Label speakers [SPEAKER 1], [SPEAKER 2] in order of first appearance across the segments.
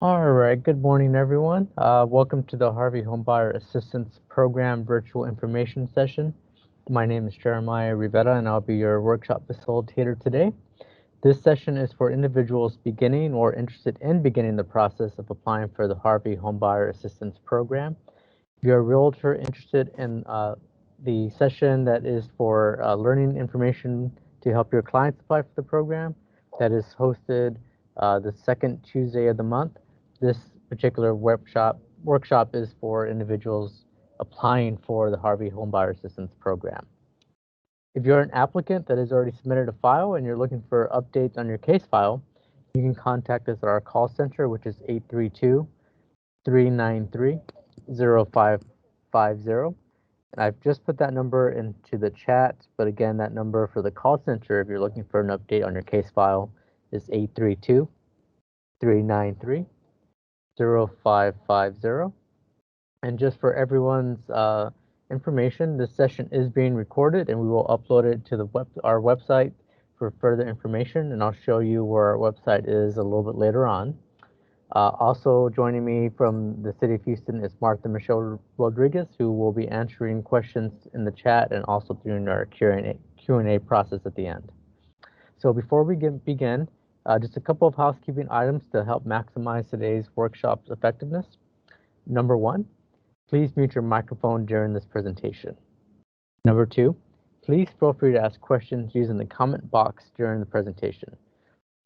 [SPEAKER 1] All right, good morning, everyone. Welcome to the Harvey Homebuyer Assistance Program virtual information session. My name is Jeremiah Rivera, and I'll be your workshop facilitator today. This session is for individuals beginning or interested in beginning the process of applying for the Harvey Homebuyer Assistance Program. If you're a realtor interested in the session that is for learning information to help your clients apply for the program, that is hosted the second Tuesday of the month. This particular workshop is for individuals applying for the Harvey Homebuyer Assistance Program. If you're an applicant that has already submitted a file and you're looking for updates on your case file, you can contact us at our call center, which is 832-393-0550. And I've just put that number into the chat, but again, that number for the call center, if you're looking for an update on your case file, is 832-393-0550. And just for everyone's information, this session is being recorded and we will upload it to our website for further information, and I'll show you where our website is a little bit later on. Also joining me from the City of Houston is Martha Michelle Rodriguez, who will be answering questions in the chat and also during our Q&A process at the end. So before we begin, just a couple of housekeeping items to help maximize today's workshop's effectiveness. Number one, please mute your microphone during this presentation. Number two, please feel free to ask questions using the comment box during the presentation.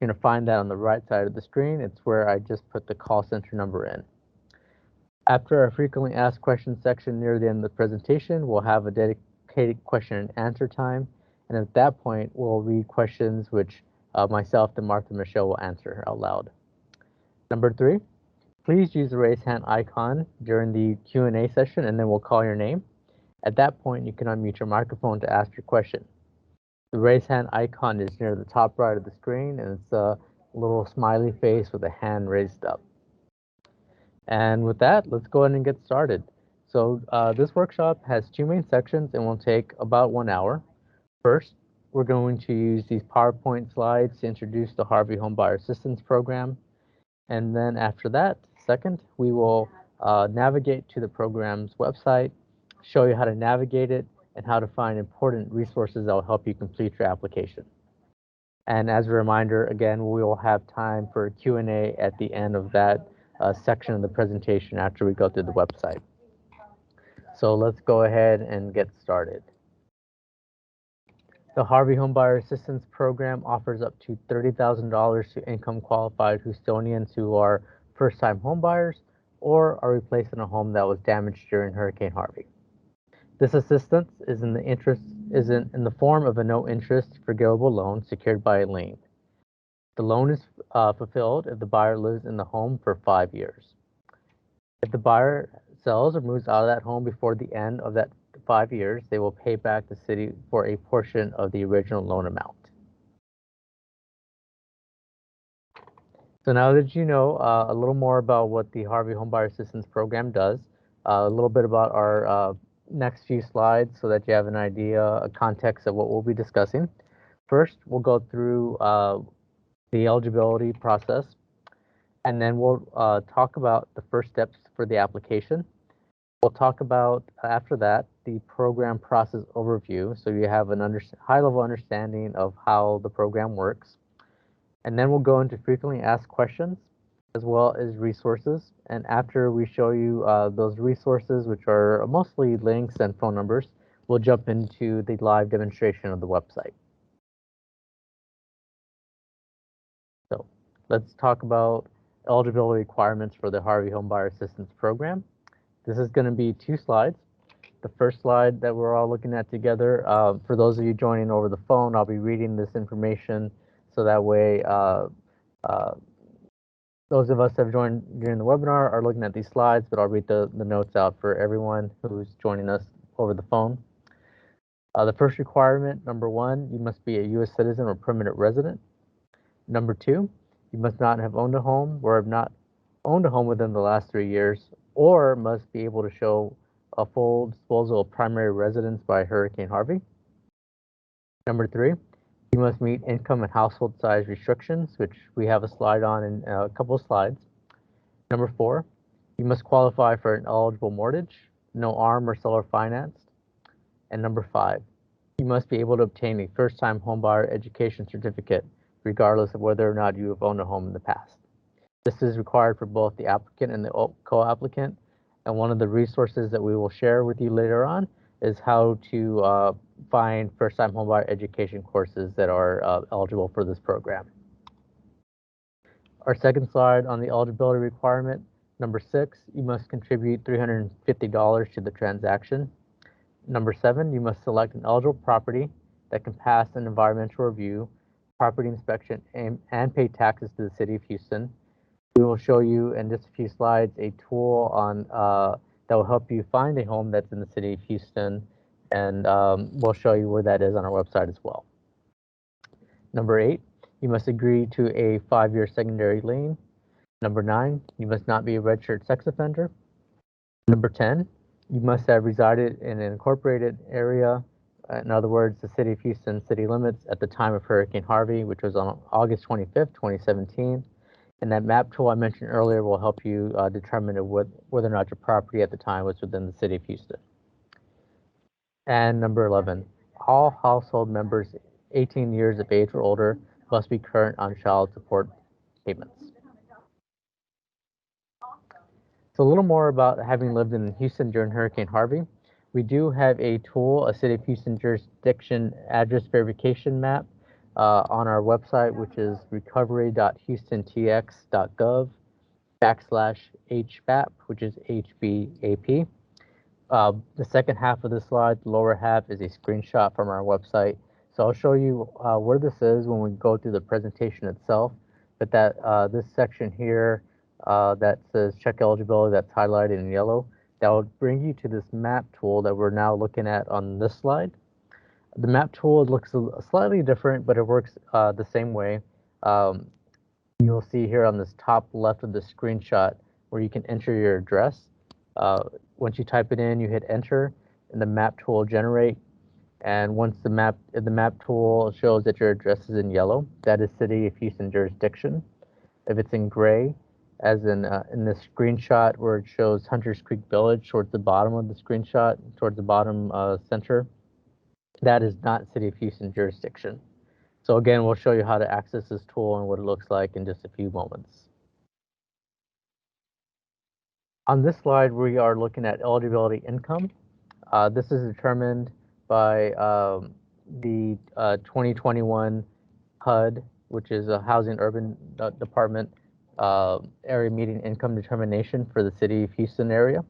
[SPEAKER 1] You're going to find that on the right side of the screen. It's where I just put the call center number in. After our frequently asked questions section near the end of the presentation, we'll have a dedicated question and answer time. And at that point, we'll read questions which myself and Martha Michelle will answer out loud. Number three, please use the raise hand icon during the Q&A session, and then we'll call your name. At that point, you can unmute your microphone to ask your question. The raise hand icon is near the top right of the screen, and it's a little smiley face with a hand raised up. And with that, let's go ahead and get started. So this workshop has two main sections and will take about 1 hour. First, we're going to use these PowerPoint slides to introduce the Harvey Homebuyer Assistance Program. And then after that, second, we will navigate to the program's website, show you how to navigate it, and how to find important resources that will help you complete your application. And as a reminder, again, we will have time for Q&A at the end of that section of the presentation after we go through the website. So let's go ahead and get started. The Harvey Homebuyer Assistance Program offers up to $30,000 to income qualified Houstonians who are first-time homebuyers or are replacing a home that was damaged during Hurricane Harvey. This assistance is in the form of a no-interest forgivable loan secured by a lien. The loan is fulfilled if the buyer lives in the home for 5 years. If the buyer sells or moves out of that home before the end of that 5 years, they will pay back the city for a portion of the original loan amount. So now that you know a little more about what the Harvey Homebuyer Assistance Program does, a little bit about our next few slides so that you have an idea, a context of what we'll be discussing. First, we'll go through the eligibility process, and then we'll talk about the first steps for the application. We'll talk about, after that, the program process overview, so you have a high-level understanding of how the program works. And then we'll go into frequently asked questions, as well as resources. And after we show you those resources, which are mostly links and phone numbers, we'll jump into the live demonstration of the website. So let's talk about eligibility requirements for the Harvey Homebuyer Assistance Program. This is going to be 2 slides. The first slide that we're all looking at together, for those of you joining over the phone, I'll be reading this information so that way those of us that have joined during the webinar are looking at these slides, but I'll read the notes out for everyone who's joining us over the phone. The first requirement, number 1, you must be a U.S. citizen or permanent resident. Number 2, you must not have owned a home or have not owned a home within the last 3 years, or must be able to show a full disposal of primary residence by Hurricane Harvey. Number 3, you must meet income and household size restrictions, which we have a slide on in a couple of slides. Number 4, you must qualify for an eligible mortgage, no ARM or seller financed. And number 5, you must be able to obtain a first-time homebuyer education certificate, regardless of whether or not you have owned a home in the past. This is required for both the applicant and the co-applicant, and one of the resources that we will share with you later on is how to find first-time homebuyer education courses that are eligible for this program. Our second slide on the eligibility requirement, number 6, you must contribute $350 to the transaction. Number 7, you must select an eligible property that can pass an environmental review, property inspection, and pay taxes to the City of Houston. We will show you in just a few slides a tool on that will help you find a home that's in the City of Houston, and we'll show you where that is on our website as well. Number 8, you must agree to a 5-year secondary lien. Number 9, you must not be a registered sex offender. Number 10, you must have resided in an incorporated area, in other words, the City of Houston city limits at the time of Hurricane Harvey, which was on August 25th, 2017. And that map tool I mentioned earlier will help you determine whether or not your property at the time was within the City of Houston. And number 11, all household members 18 years of age or older must be current on child support payments. So a little more about having lived in Houston during Hurricane Harvey. We do have a tool, a City of Houston jurisdiction address verification map on our website, which is recovery.houstontx.gov/HBAP, which is HBAP. The second half of the slide, the lower half, is a screenshot from our website. So I'll show you where this is when we go through the presentation itself. But that this section here that says check eligibility, that's highlighted in yellow, that will bring you to this map tool that we're now looking at on this slide. The map tool looks slightly different, but it works the same way. You'll see here on this top left of the screenshot where you can enter your address. Once you type it in, you hit enter, and the map tool will generate. And once the map tool shows that your address is in yellow, that is City of Houston jurisdiction. If it's in gray, as in this screenshot where it shows Hunters Creek Village towards the bottom of the screenshot, towards the bottom center, that is not City of Houston jurisdiction. So again, we'll show you how to access this tool and what it looks like in just a few moments. On this slide, we are looking at eligibility income. This is determined by the 2021 HUD, which is a Housing Urban Department area median income determination for the City of Houston area.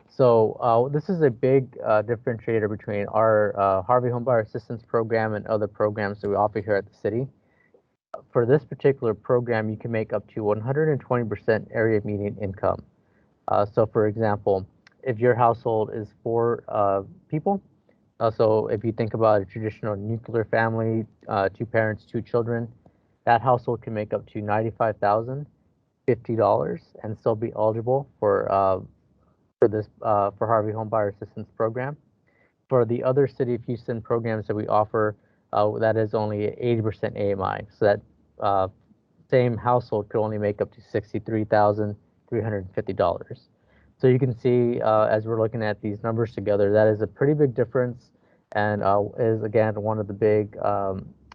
[SPEAKER 1] So this is a big differentiator between our Harvey Homebuyer Assistance Program and other programs that we offer here at the city. For this particular program, you can make up to 120% area median income. So for example, if your household is 4 people, so if you think about a traditional nuclear family, 2 parents, 2 children, that household can make up to $95,050 and still be eligible for Harvey Homebuyer Assistance Program. For the other City of Houston programs that we offer, that is only 80% AMI. So that same household could only make up to $63,350. So you can see as we're looking at these numbers together, that is a pretty big difference, and is again one of the big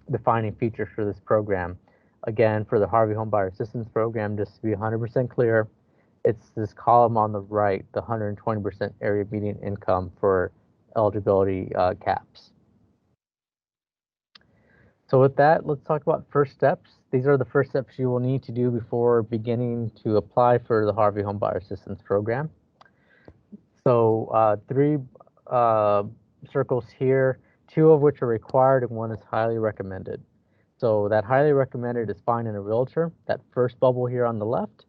[SPEAKER 1] defining features for this program. Again, for the Harvey Homebuyer Assistance Program, just to be 100% clear, it's this column on the right, the 120% area median income for eligibility caps. So with that, let's talk about first steps. These are the first steps you will need to do before beginning to apply for the Harvey Homebuyer Assistance Program. So 3 circles here, 2 of which are required and 1 is highly recommended. So that highly recommended is finding a realtor, that first bubble here on the left.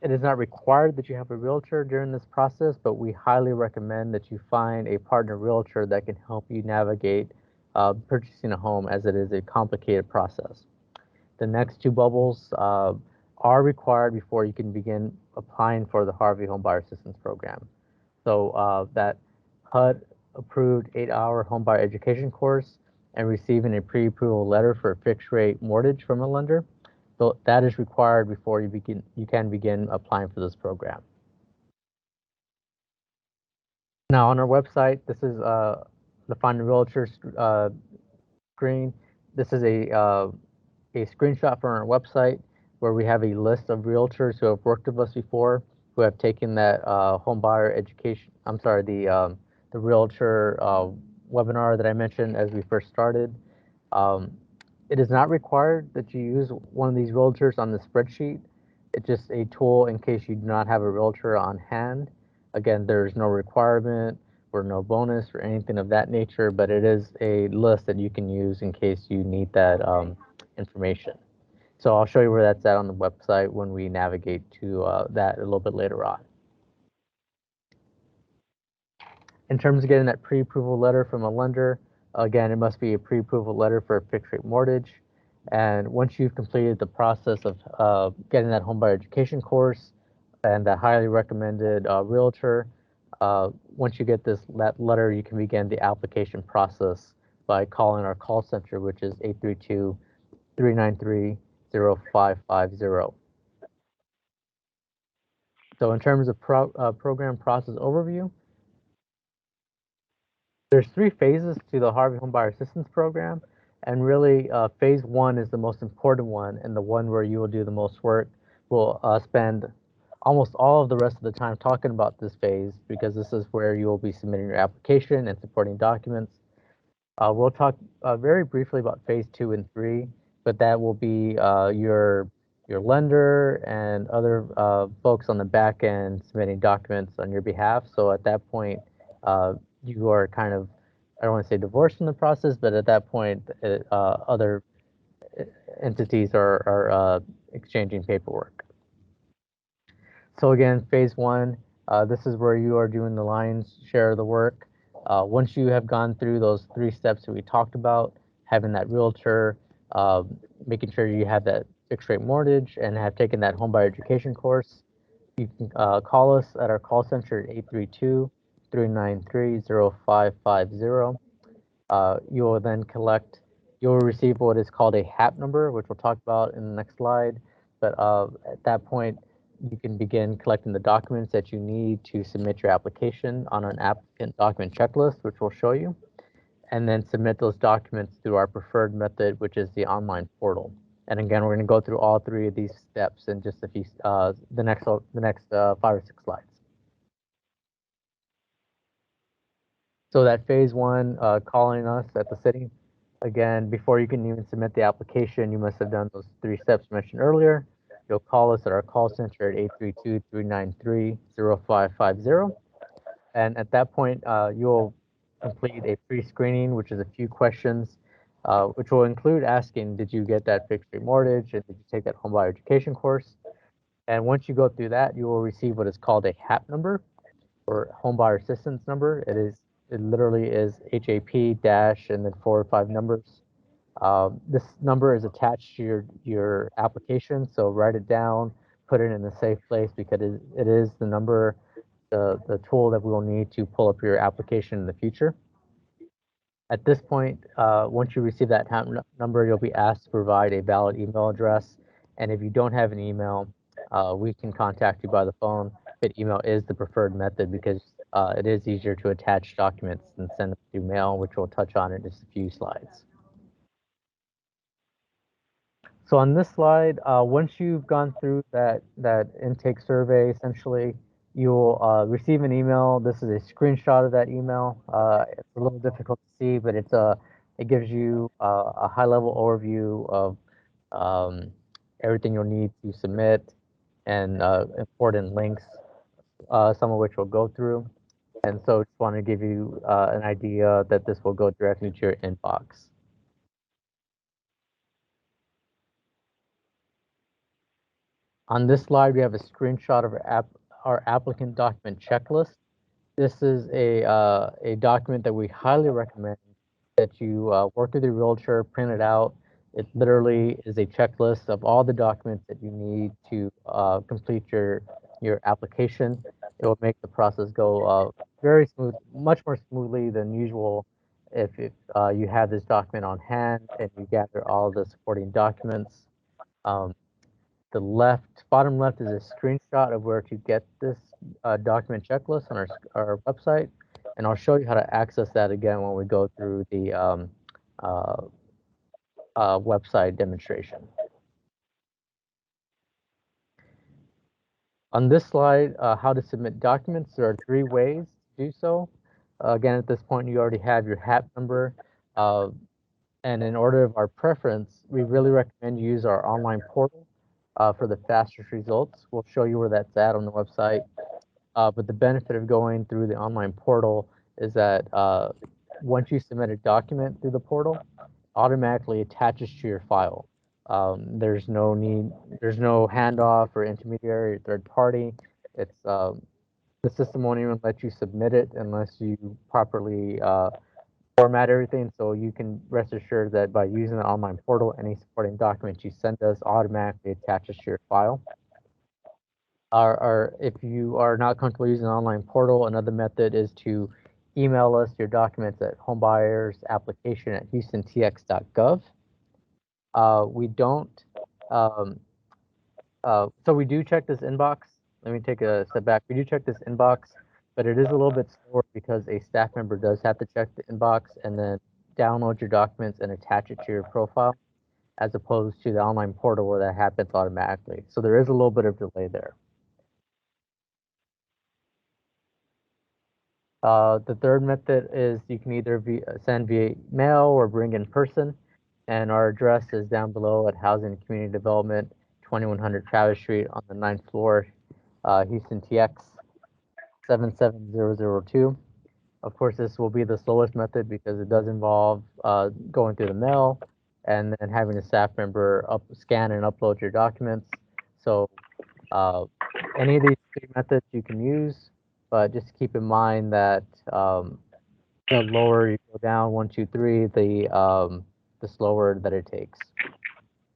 [SPEAKER 1] It is not required that you have a realtor during this process, but we highly recommend that you find a partner realtor that can help you navigate purchasing a home, as it is a complicated process. The next 2 bubbles are required before you can begin applying for the Harvey Homebuyer Assistance Program. So that HUD approved 8-hour homebuyer education course and receiving a pre-approval letter for a fixed rate mortgage from a lender. So that is required before you can begin applying for this program. Now on our website, this is the Find a Realtor screen. This is a screenshot from our website where we have a list of realtors who have worked with us before, who have taken that home buyer education. I'm sorry, the realtor webinar that I mentioned as we first started. Um, it is not required that you use one of these realtors on the spreadsheet. It's just a tool in case you do not have a realtor on hand. Again, there's no requirement or no bonus or anything of that nature, but it is a list that you can use in case you need that information. So I'll show you where that's at on the website when we navigate to that a little bit later on. In terms of getting that pre-approval letter from a lender, again, it must be a pre-approval letter for a fixed rate mortgage. And once you've completed the process of getting that homebuyer education course and that highly recommended realtor, once you get that letter, you can begin the application process by calling our call center, which is 832-393-0550. So in terms of program process overview, there's 3 phases to the Harvey Homebuyer Assistance Program, and really phase 1 is the most important one and the one where you will do the most work. We'll spend almost all of the rest of the time talking about this phase because this is where you will be submitting your application and supporting documents. We'll talk very briefly about phase 2 and 3, but that will be your lender and other folks on the back end submitting documents on your behalf. So at that point, you are kind of, I don't want to say divorced from the process, but at that point, other entities are exchanging paperwork. So again, phase 1, this is where you are doing the lion's share of the work. Once you have gone through those 3 steps that we talked about, having that realtor, making sure you have that fixed rate mortgage, and have taken that homebuyer education course, you can call us at our call center at 832-393-0550. You will then you'll receive what is called a HAP number, which we'll talk about in the next slide. But at that point, you can begin collecting the documents that you need to submit your application on an applicant document checklist, which we'll show you, and then submit those documents through our preferred method, which is the online portal. And again, we're going to go through all 3 of these steps in just a few, the next 5 or 6 slides. So that phase 1, calling us at the city, again, before you can even submit the application, you must have done those 3 steps mentioned earlier. You'll call us at our call center at 832-393-0550. And at that point, you'll complete a pre-screening, which is a few questions, which will include asking, did you get that fixed rate mortgage? And did you take that homebuyer education course? And once you go through that, you will receive what is called a HAP number, or homebuyer assistance number. It literally is HAP dash and then 4 or 5 numbers. This number is attached to your application, so write it down, put it in a safe place because it is the number, the tool that we will need to pull up your application in the future. At this point, once you receive that number, you'll be asked to provide a valid email address. And if you don't have an email, we can contact you by the phone, but email is the preferred method because it is easier to attach documents and send them through mail, which we'll touch on in just a few slides. So on this slide, once you've gone through that intake survey, essentially, you'll receive an email. This is a screenshot of that email. It's a little difficult to see, but it gives you a high-level overview of everything you'll need to submit and important links, some of which we'll go through. And so just want to give you an idea that this will go directly to your inbox. On this slide, we have a screenshot of our applicant document checklist. This is a document that we highly recommend that you work with your realtor, print it out. It literally is a checklist of all the documents that you need to complete your application. It will make the process go very smooth, much more smoothly than usual if you have this document on hand and you gather all the supporting documents. bottom left is a screenshot of where to get this document checklist on our website, and I'll show you how to access that again when we go through the website demonstration. On this slide, how to submit documents, there are 3 ways to do so. Again, at this point, you already have your HAP number. And in order of our preference, we really recommend you use our online portal for the fastest results. We'll show you where that's at on the website. But the benefit of going through the online portal is that once you submit a document through the portal, automatically attaches to your file. There's no handoff or intermediary or third party. It's the system won't even let you submit it unless you properly format everything. So you can rest assured that by using the online portal, any supporting documents you send us automatically attaches to your file. If you are not comfortable using the online portal, another method is to email us your documents at homebuyers@houstontx.gov. We don't, so we do check this inbox. Let me take a step back. We do check this inbox, but it is a little bit slower because a staff member does have to check the inbox and then download your documents and attach it to your profile, as opposed to the online portal where that happens automatically. So there is a little bit of delay there. The third method is you can either send via mail or bring in person, and our address is down below at Housing and Community Development, 2100 Travis Street on the 9th floor, Houston TX 77002. Of course, this will be the slowest method because it does involve going through the mail and then having a staff member scan and upload your documents. So any of these 3 methods you can use, but just keep in mind that the lower you go down, 1, 2, 3, the slower that it takes,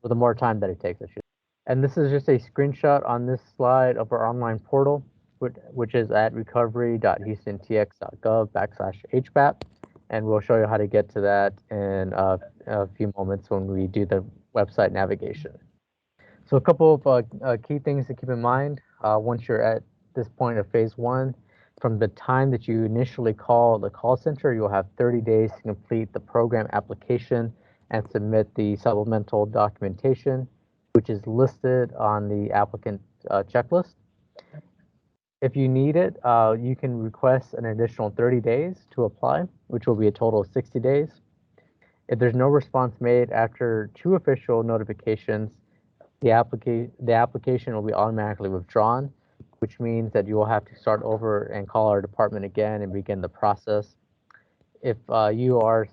[SPEAKER 1] or the more time that it takes, I should. And this is just a screenshot on this slide of our online portal, which is at recovery.houstontx.gov/HBAP. And we'll show you how to get to that in a few moments when we do the website navigation. So a couple of key things to keep in mind once you're at this point of phase 1. From the time that you initially call the call center, you'll have 30 days to complete the program application and submit the supplemental documentation, which is listed on the applicant checklist. If you need it, you can request an additional 30 days to apply, which will be a total of 60 days. If there's no response made after 2 official notifications, the application will be automatically withdrawn, which means that you will have to start over and call our department again and begin the process. If you are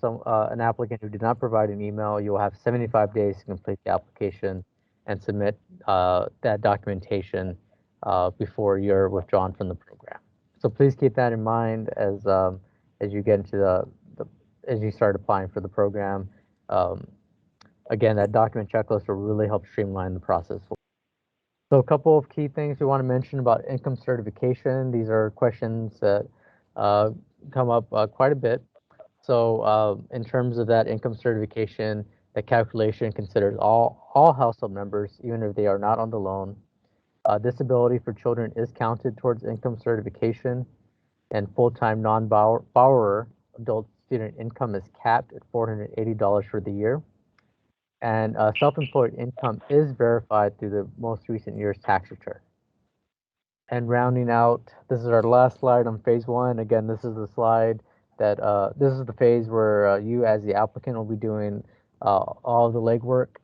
[SPEAKER 1] an applicant who did not provide an email, you will have 75 days to complete the application and submit that documentation before you're withdrawn from the program. So please keep that in mind as you get into as you start applying for the program. Again, that document checklist will really help streamline the process. So a couple of key things we want to mention about income certification. These are questions that come up quite a bit. So in terms of that income certification, the calculation considers all household members, even if they are not on the loan. Disability for children is counted towards income certification, and full-time non-borrower adult student income is capped at $480 for the year. And self-employed income is verified through the most recent year's tax return. And rounding out, this is our last slide on phase 1. Again, this is the slide that this is the phase where you as the applicant will be doing all of the legwork.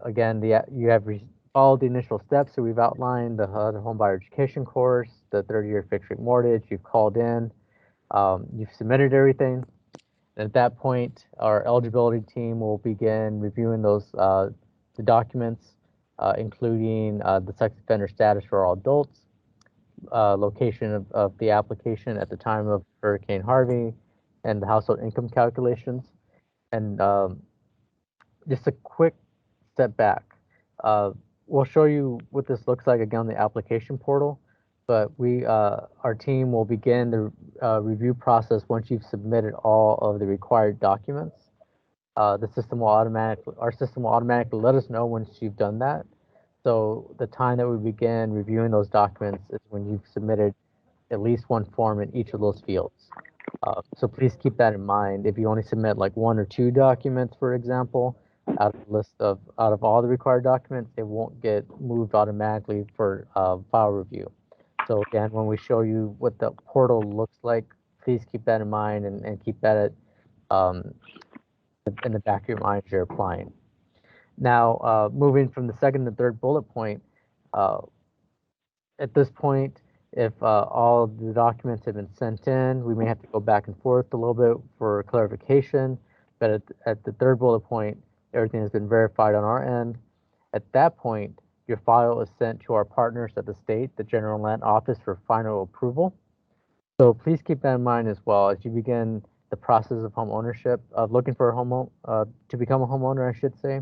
[SPEAKER 1] Again, you have followed the initial steps that we've outlined, the homebuyer education course, the 30-year fixed rate mortgage. You've called in, you've submitted everything. And at that point, our eligibility team will begin reviewing the documents, including the sex offender status for all adults, location of the application at the time of Hurricane Harvey, and the household income calculations. And just a quick step back. We'll show you what this looks like again on the application portal, but our team will begin the review process once you've submitted all of the required documents. Our system will automatically let us know once you've done that. So the time that we begin reviewing those documents is when you've submitted at least one form in each of those fields. So please keep that in mind. If you only submit like one or two documents, for example, out of all the required documents, it won't get moved automatically for file review. So again, when we show you what the portal looks like, please keep that in mind and keep that um, in the back of your mind as you're applying. Now, moving from the second to third bullet point, uh, at this point, if all of the documents have been sent in, we may have to go back and forth a little bit for clarification. But at the third bullet point, everything has been verified on our end. At that point, your file is sent to our partners at the state, the General Land Office, for final approval. So please keep that in mind as well as you begin the process of home ownership, of looking for a home, to become a homeowner, I should say.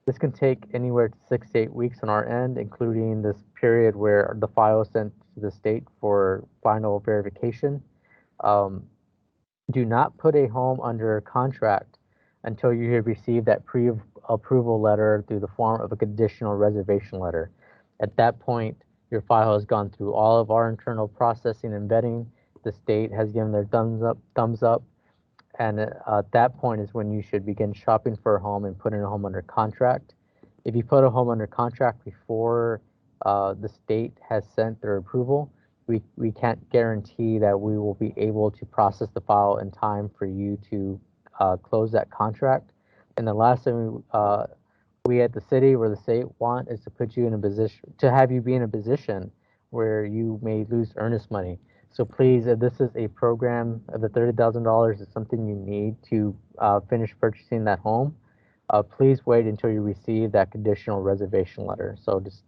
[SPEAKER 1] This can take anywhere to 6 to 8 weeks on our end, including this period where the file is sent to the state for final verification. Um, do not put a home under contract until you have received that pre-approval letter through the form of a conditional reservation letter. At that point, your file has gone through all of our internal processing and vetting. The state has given their thumbs up, and at that point is when you should begin shopping for a home and putting a home under contract. If you put a home under contract before the state has sent their approval, we can't guarantee that we will be able to process the file in time for you to close that contract. And the last thing we at the city or the state want is to put you in a position, to have you be in a position where you may lose earnest money. So please, if this is a program, of the $30,000 is something you need to finish purchasing that home, please wait until you receive that conditional reservation letter. So just,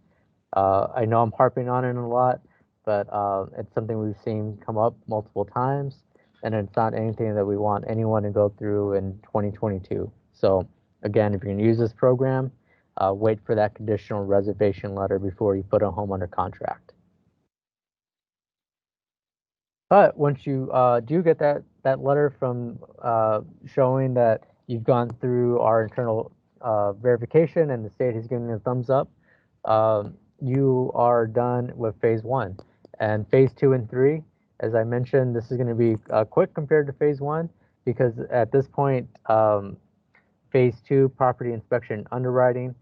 [SPEAKER 1] I know I'm harping on it a lot, but it's something we've seen come up multiple times, and it's not anything that we want anyone to go through in 2022. So again, if you're gonna use this program, wait for that conditional reservation letter before you put a home under contract. But once you do get that letter from showing that you've gone through our internal verification and the state has given you a thumbs up, you are done with phase one. And phase two and three, as I mentioned, this is going to be quick compared to phase one because at this point, phase two, property inspection underwriting,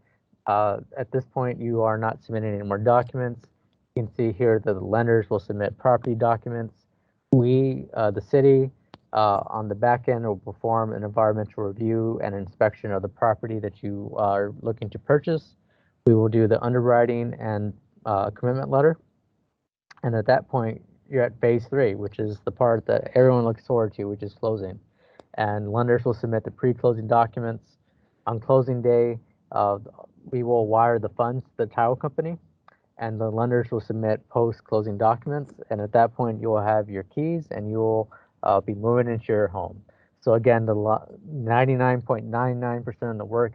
[SPEAKER 1] at this point, you are not submitting any more documents. You can see here that the lenders will submit property documents. We, the city, on the back end will perform an environmental review and inspection of the property that you are looking to purchase. We will do the underwriting and commitment letter. And at that point, you're at phase three, which is the part that everyone looks forward to, which is closing. And lenders will submit the pre-closing documents. On closing day, we will wire the funds to the title company, and the lenders will submit post-closing documents. And at that point, you will have your keys, and you will be moving into your home. So again, the 99.99% of the work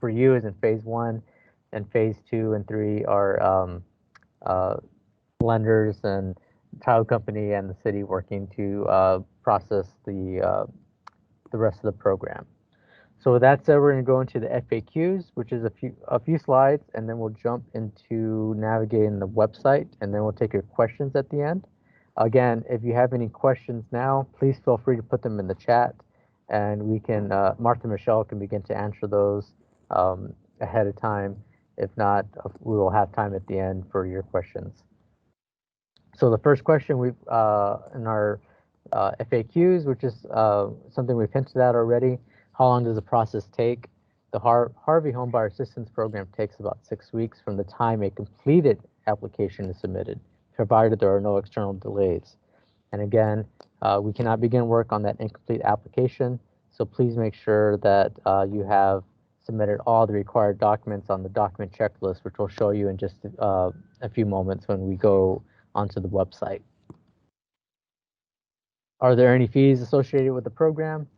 [SPEAKER 1] for you is in phase one, and phase two and three are lenders and title company and the city working to process the rest of the program. So with that said, we're going to go into the FAQs, which is a few slides, and then we'll jump into navigating the website, and then we'll take your questions at the end. Again, if you have any questions now, please feel free to put them in the chat, and we can, Martha and Michelle can begin to answer those ahead of time. If not, we will have time at the end for your questions. So the first question we've in our FAQs, which is something we've hinted at already, how long does the process take? The Harvey Homebuyer Assistance Program takes about 6 weeks from the time a completed application is submitted, provided there are no external delays. And again, we cannot begin work on that incomplete application, so please make sure that you have submitted all the required documents on the document checklist, which we'll show you in just a few moments when we go onto the website. Are there any fees associated with the program?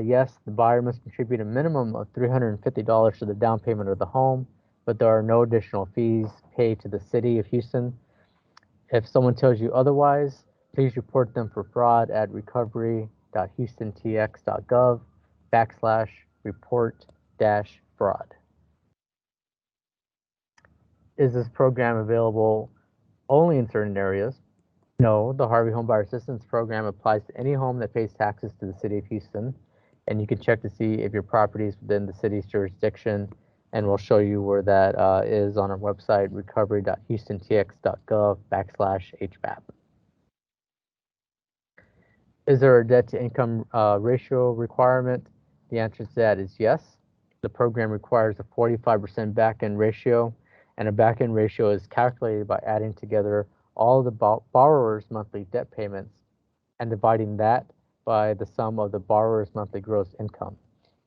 [SPEAKER 1] Yes, the buyer must contribute a minimum of $350 to the down payment of the home, but there are no additional fees paid to the city of Houston. If someone tells you otherwise, please report them for fraud at recovery.houstontx.gov/report-fraud. Is this program available only in certain areas? No, the Harvey Homebuyer Assistance Program applies to any home that pays taxes to the City of Houston, and you can check to see if your property is within the city's jurisdiction, and we'll show you where that is on our website, recovery.houstontx.gov/HBAP. Is there a debt-to-income ratio requirement? The answer to that is yes. The program requires a 45% back-end ratio, and a back-end ratio is calculated by adding together all of the borrower's monthly debt payments and dividing that by the sum of the borrower's monthly gross income.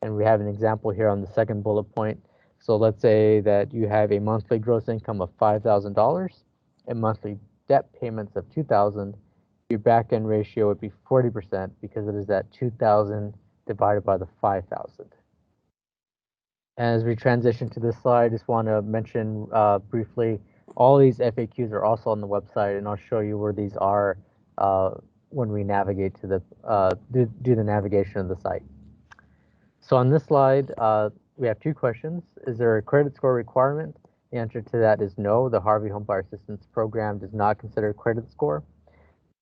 [SPEAKER 1] And we have an example here on the second bullet point. So let's say that you have a monthly gross income of $5,000 and monthly debt payments of $2,000. Your back-end ratio would be 40% because it is that 2,000 divided by the 5,000. As we transition to this slide, I just want to mention briefly, all these FAQs are also on the website, and I'll show you where these are when we navigate to the do the navigation of the site. So on this slide, we have two questions. Is there a credit score requirement? The answer to that is no. The Harvey Homebuyer Assistance Program does not consider credit score.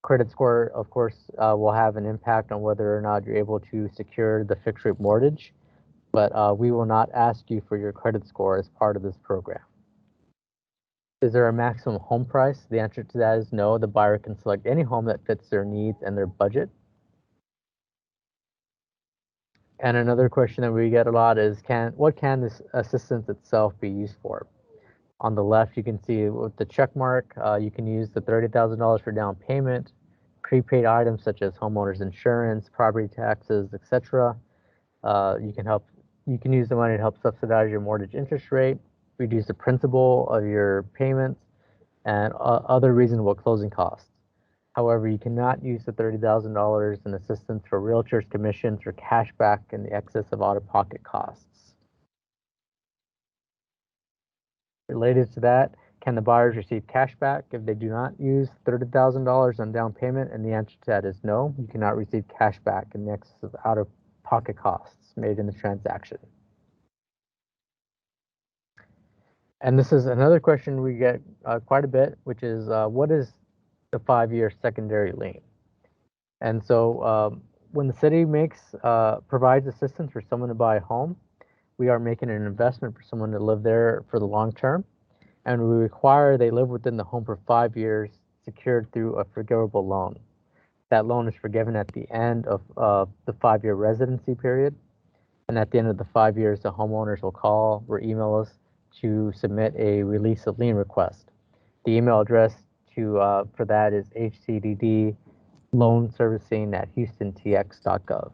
[SPEAKER 1] Credit score, of course, will have an impact on whether or not you're able to secure the fixed rate mortgage, but we will not ask you for your credit score as part of this program. Is there a maximum home price? The answer to that is no. The buyer can select any home that fits their needs and their budget. And another question that we get a lot is, what can this assistance itself be used for? On the left, you can see with the check mark, you can use the $30,000 for down payment, prepaid items such as homeowners insurance, property taxes, etc. You can use the money to help subsidize your mortgage interest rate, reduce the principal of your payments, and other reasonable closing costs. However, you cannot use the $30,000 in assistance for realtors' commissions or cashback in the excess of out-of-pocket costs. Related to that, can the buyers receive cashback if they do not use $30,000 on down payment? And the answer to that is no. You cannot receive cashback in the excess of out-of-pocket costs made in the transaction. And this is another question we get quite a bit, which is what is the 5-year secondary lien? And so when the city provides assistance for someone to buy a home, we are making an investment for someone to live there for the long term, and we require they live within the home for 5 years, secured through a forgivable loan. That loan is forgiven at the end of the 5-year residency period, and at the end of the 5 years, the homeowners will call or email us to submit a release of lien request. The email address for that is HCDD loanservicing@houstontx.gov.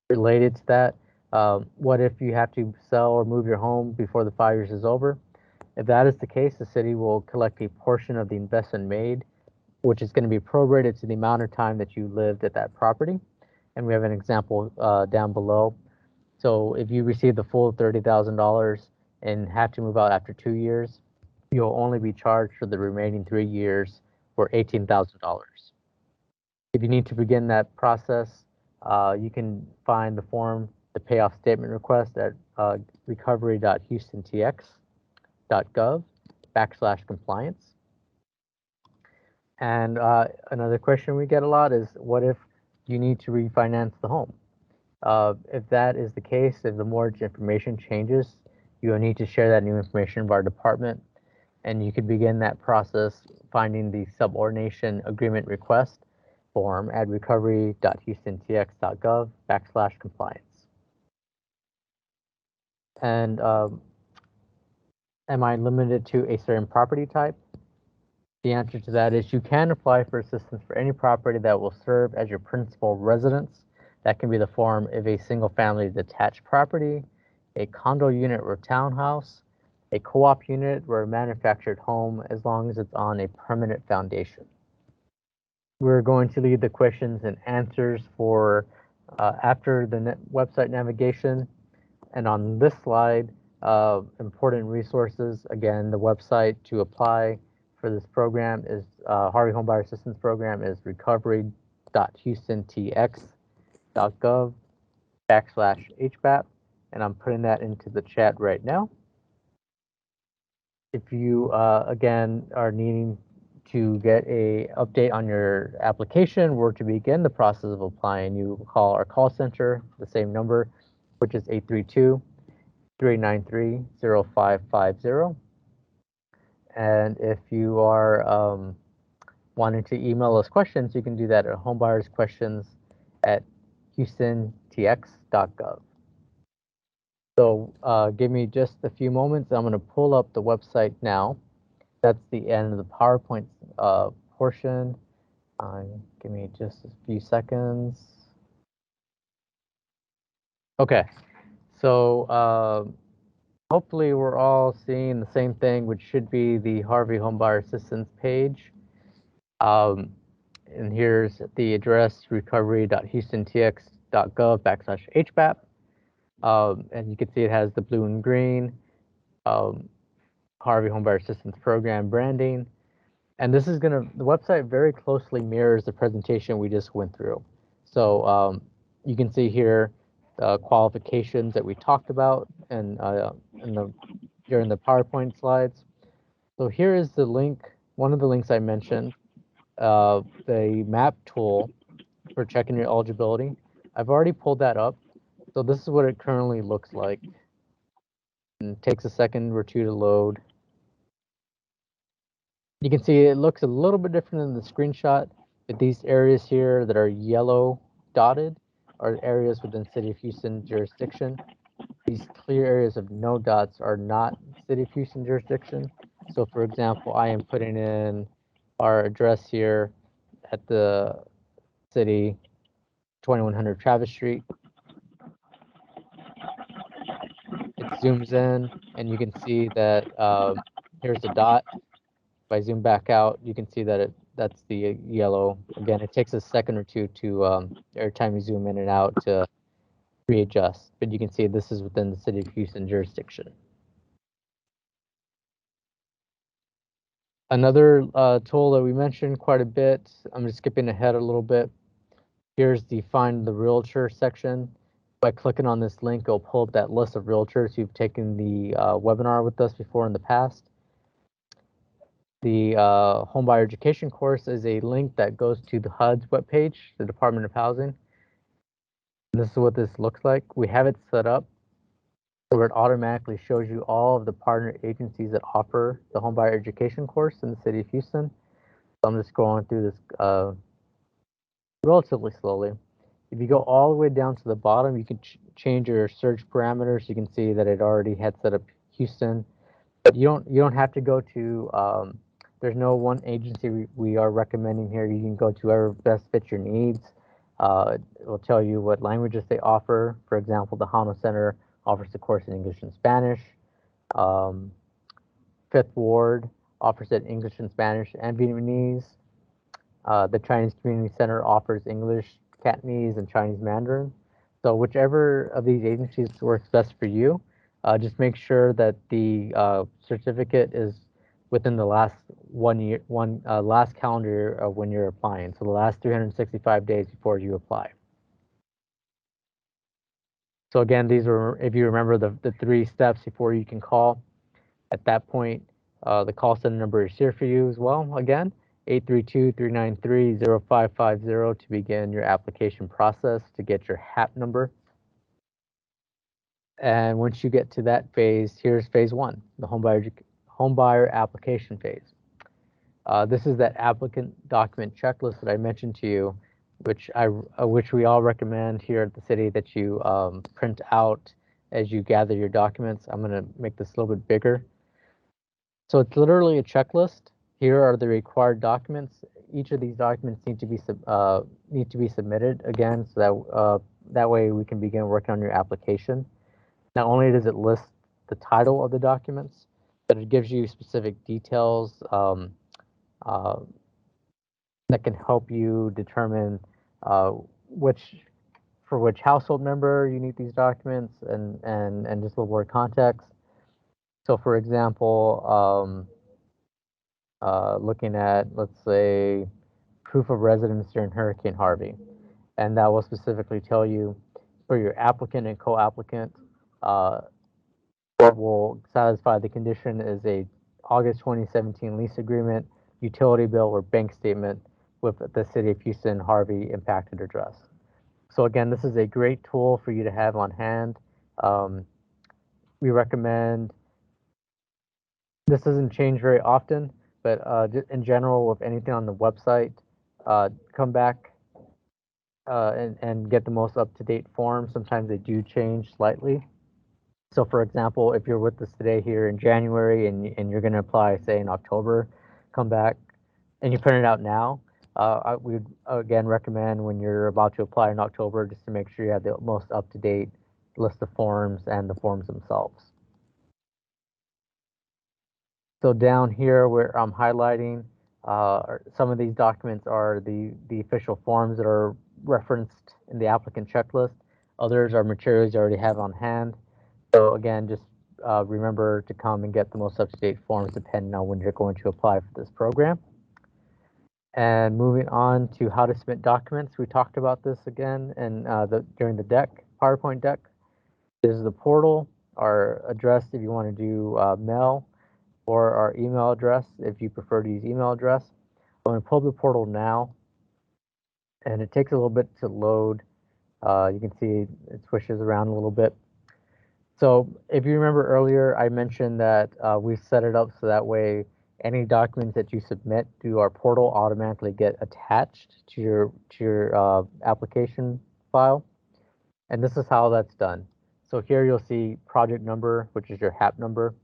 [SPEAKER 1] Related to that, what if you have to sell or move your home before the 5 years is over? If that is the case, the city will collect a portion of the investment made, which is going to be prorated to the amount of time that you lived at that property. And we have an example down below. So if you receive the full $30,000 and have to move out after 2 years, you'll only be charged for the remaining 3 years for $18,000. If you need to begin that process, you can find the form, the payoff statement request at recovery.houstontx.gov/compliance. And another question we get a lot is, what if you need to refinance the home? If that is the case, if the mortgage information changes, you will need to share that new information with our department, and you could begin that process finding the subordination agreement request form at recovery.houstontx.gov/compliance. And am I limited to a certain property type? The answer to that is you can apply for assistance for any property that will serve as your principal residence. That can be the form of a single-family detached property, a condo unit or townhouse, a co-op unit, or a manufactured home, as long as it's on a permanent foundation. We're going to leave the questions and answers for after the website navigation. And on this slide, important resources. Again, the website to apply for this program is Harvey Homebuyer Assistance Program is recovery.houstontx.gov/HBAP. and I'm putting that into the chat right now. If you, again, are needing to get a update on your application or to begin the process of applying, you call our call center, the same number, which is 832-393-0550. And if you are wanting to email us questions, you can do that at homebuyersquestions@houstontx.gov. So give me just a few moments. I'm going to pull up the website now. That's the end of the PowerPoint portion. Give me just a few seconds. Okay, so hopefully we're all seeing the same thing, which should be the Harvey Homebuyer Assistance page. And here's the address, recovery.houstontx.gov/HBAP. And you can see it has the blue and green Harvey Homebuyer Assistance Program branding. And this is the website very closely mirrors the presentation we just went through. So you can see here the qualifications that we talked about and during the PowerPoint slides. So here is the link, one of the links I mentioned, the map tool for checking your eligibility. I've already pulled that up. So this is what it currently looks like. And it takes a second or two to load. You can see it looks a little bit different in the screenshot, but these areas here that are yellow dotted are areas within City of Houston jurisdiction. These clear areas of no dots are not City of Houston jurisdiction. So for example, I am putting in our address here at the city, 2100 Travis Street. It zooms in and you can see that here's the dot. If I zoom back out, you can see that that's the yellow. Again, it takes a second or two to every time you zoom in and out to readjust. But you can see this is within the City of Houston jurisdiction. Another tool that we mentioned quite a bit, I'm just skipping ahead a little bit. Here's the Find the Realtor section. By clicking on this link, it'll pull up that list of realtors who've taken the webinar with us before in the past. The Homebuyer Education course is a link that goes to the HUD's webpage, the Department of Housing. And this is what this looks like. We have it set up where it automatically shows you all of the partner agencies that offer the Homebuyer Education course in the City of Houston. So I'm just going through this relatively slowly. If you go all the way down to the bottom, you can change your search parameters. You can see that it already had set up Houston. But you don't have to go to there's no one agency we are recommending here. You can go to whoever best fits your needs. It will tell you what languages they offer. For example, the Hano Center offers the course in English and Spanish. Fifth Ward offers it in English and Spanish and Vietnamese. The Chinese Community Center offers English, Cantonese, and Chinese Mandarin. So whichever of these agencies works best for you, just make sure that the certificate is within the last last calendar year of when you're applying. So the last 365 days before you apply. So again, these are, if you remember the 3 steps before you can call. At that point, the call center number is here for you as well. Again, 832-393-0550 to begin your application process to get your HAP number. And once you get to that phase, here's phase 1, the homebuyer application phase. This is that applicant document checklist that I mentioned to you, which we all recommend here at the city that you print out as you gather your documents. I'm going to make this a little bit bigger. So it's literally a checklist. Here are the required documents. Each of these documents need to be submitted again, so that that way we can begin working on your application. Not only does it list the title of the documents, but it gives you specific details that can help you determine for which household member you need these documents, and just a little more context. So, for example, looking at, let's say, proof of residence during Hurricane Harvey, and that will specifically tell you for your applicant and co-applicant what will satisfy the condition is a August 2017 lease agreement, utility bill, or bank statement with the City of Houston Harvey impacted address. So again, this is a great tool for you to have on hand. We recommend, this doesn't change very often, but in general, with anything on the website, come back and get the most up-to-date form. Sometimes they do change slightly. So for example, if you're with us today here in January and you're going to apply, say, in October, come back and you print it out now. We would again recommend when you're about to apply in October just to make sure you have the most up-to-date list of forms and the forms themselves. So down here where I'm highlighting, some of these documents are the official forms that are referenced in the applicant checklist. Others are materials you already have on hand. So again, just remember to come and get the most up-to-date forms depending on when you're going to apply for this program. And moving on to how to submit documents, we talked about this again and during the deck, PowerPoint deck. This is the portal, our address if you want to do mail, or our email address if you prefer to use email address. I'm going to pull up the portal now, and it takes a little bit to load. You can see it swishes around a little bit. So if you remember earlier, I mentioned that we set it up so that way any documents that you submit to our portal automatically get attached to your application file. And this is how that's done. So here you'll see project number, which is your HAP number.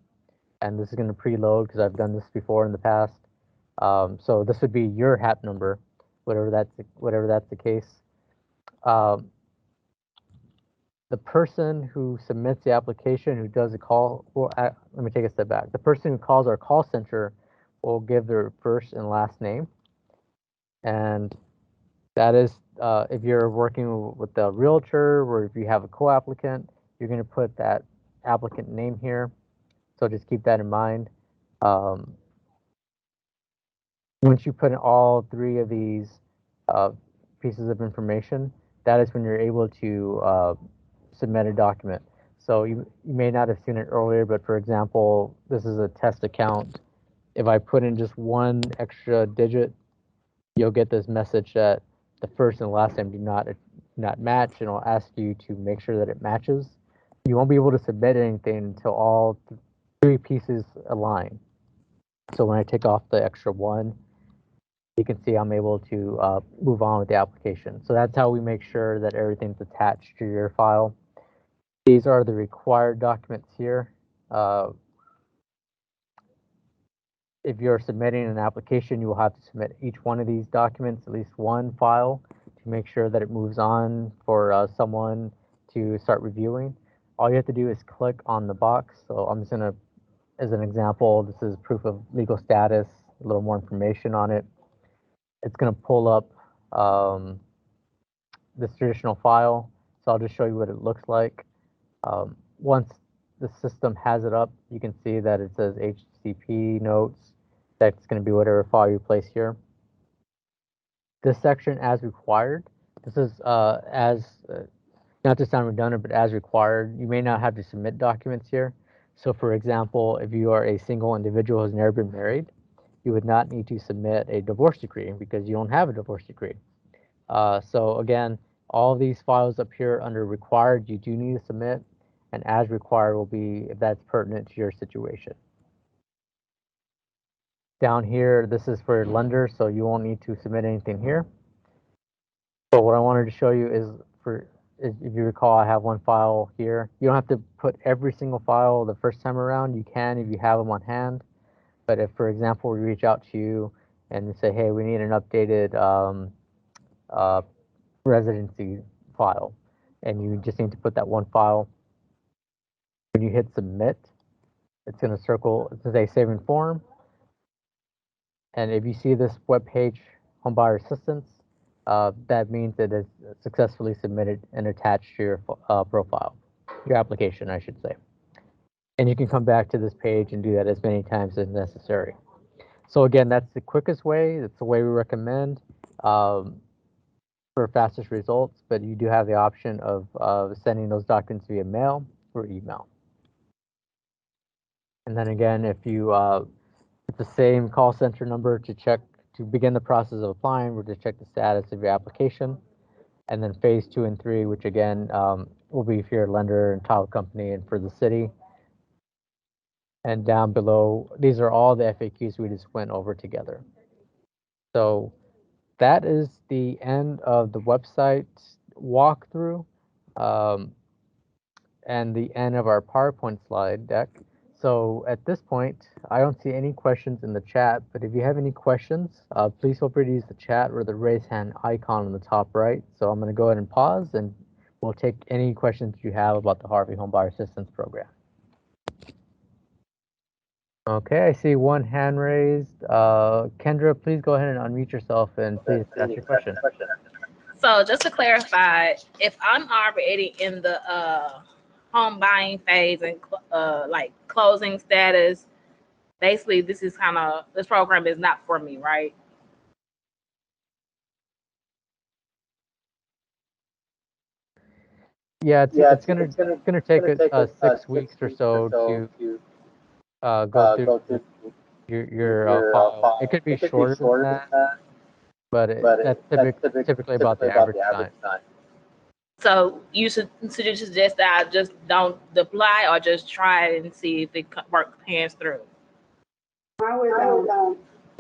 [SPEAKER 1] And this is going to preload because I've done this before in the past. So this would be your HAP number, whatever that's the case. The person who submits the application, who does the call, well, let me take a step back. The person who calls our call center will give their first and last name. And that is, if you're working with a realtor or if you have a co-applicant, you're going to put that applicant name here. So just keep that in mind. Once you put in all three of these pieces of information, that is when you're able to submit a document. So you may not have seen it earlier, but for example, this is a test account. If I put in just one extra digit, you'll get this message that the first and last name do not match, and it'll ask you to make sure that it matches. You won't be able to submit anything until all three pieces align. So when I take off the extra one, you can see I'm able to move on with the application. So that's how we make sure that everything's attached to your file. These are the required documents here. If you're submitting an application, you will have to submit each one of these documents, at least one file, to make sure that it moves on for someone to start reviewing. All you have to do is click on the box. So I'm just going to, as an example, this is proof of legal status, a little more information on it. It's going to pull up this traditional file. So I'll just show you what it looks like. Once the system has it up, you can see that it says HCP notes. That's going to be whatever file you place here. This section, as required, this is not to sound redundant, but as required. You may not have to submit documents here. So for example, if you are a single individual who's never been married, you would not need to submit a divorce decree because you don't have a divorce decree. So again, all of these files up here under required, you do need to submit, and as required will be if that's pertinent to your situation. Down here, this is for lenders, so you won't need to submit anything here. But what I wanted to show you is if you recall, I have one file here. You don't have to put every single file the first time around. You can if you have them on hand. But if, for example, we reach out to you and say, hey, we need an updated residency file, and you just need to put that one file. When you hit submit, it's going to circle, it's going to say save in form. And if you see this web page, Homebuyer Assistance, that means it is successfully submitted and attached to your profile, your application, I should say. And you can come back to this page and do that as many times as necessary. So again, that's the quickest way. That's the way we recommend for fastest results, but you do have the option of sending those documents via mail, or email. And then again, if you it's the same call center number to begin the process of applying, we're to check the status of your application. And then phase 2 and 3, which again will be for your lender and title company and for the city. And down below, these are all the FAQs we just went over together. So that is the end of the website walkthrough and the end of our PowerPoint slide deck. So at this point, I don't see any questions in the chat, but if you have any questions, please feel free to use the chat or the raise hand icon on the top right. So I'm going to go ahead and pause, and we'll take any questions you have about the Harvey Homebuyer Assistance Program. Okay, I see one hand raised. Kendra, please go ahead and unmute yourself and please ask your question.
[SPEAKER 2] So just to clarify, if I'm already in the home buying phase and like closing status, basically this program is not for me, right?
[SPEAKER 1] Yeah, it's gonna take 6 weeks or so to go through your file. It could be shorter than that, but that's typically about the average time.
[SPEAKER 2] So you should suggest that I just don't apply or just try it and see if it works hands through.
[SPEAKER 3] I would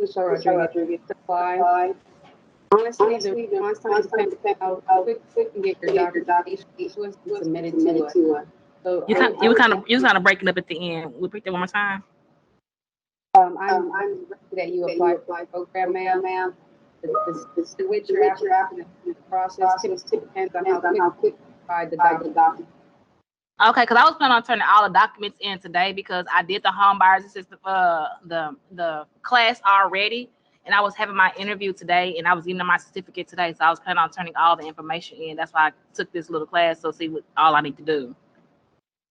[SPEAKER 3] Rodriguez apply. Honestly, the response time depends how quick you can get your documentation submitted to us. So
[SPEAKER 2] you was kind of breaking up at the end. We'll repeat that one more time.
[SPEAKER 3] I'm that you apply for the program, ma'am. Which your application process depends on how quick you provide the document.
[SPEAKER 2] Okay, because I was planning on turning all the documents in today because I did the Homebuyers Assistant the class already, and I was having my interview today, and I was getting my certificate today, so I was planning on turning all the information in. That's why I took this little class, so see what all I need to do.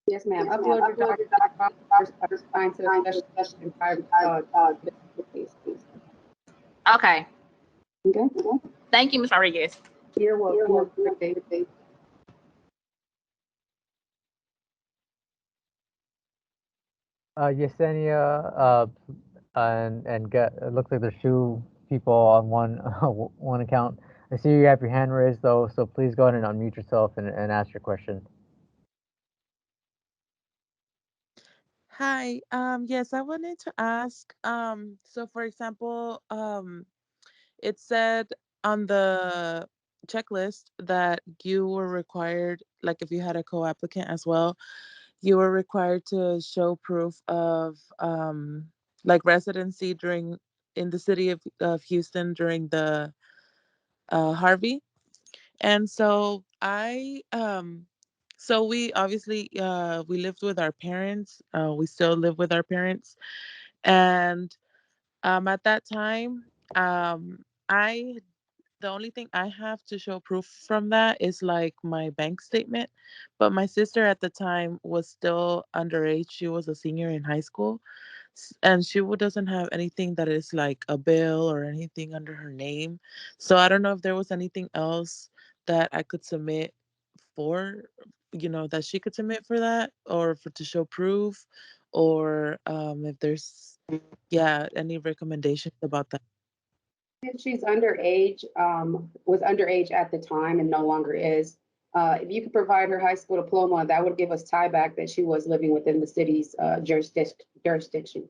[SPEAKER 3] Yes, ma'am. Upload your documents, find to the special and private please.
[SPEAKER 2] Okay.
[SPEAKER 3] Okay.
[SPEAKER 2] Thank you, Ms. Rodriguez.
[SPEAKER 3] You're welcome.
[SPEAKER 1] Yesenia, and it looks like there's 2 people on one account. I see you have your hand raised though, so please go ahead and unmute yourself and ask your question.
[SPEAKER 4] Hi. Yes, I wanted to ask. So for example, it said on the checklist that you were required, like if you had a co-applicant as well, you were required to show proof of like residency in the city of Houston during the Harvey. And so so we obviously we lived with our parents. We still live with our parents, and at that time, I the only thing I have to show proof from that is like my bank statement. But my sister at the time was still underage. She was a senior in high school, and she doesn't have anything that is like a bill or anything under her name. So I don't know if there was anything else that I could submit for, that she could submit for that, or to show proof, or if there's any recommendations about that.
[SPEAKER 3] If she's underage, was underage at the time and no longer is, if you could provide her high school diploma, that would give us tie back that she was living within the city's jurisdiction.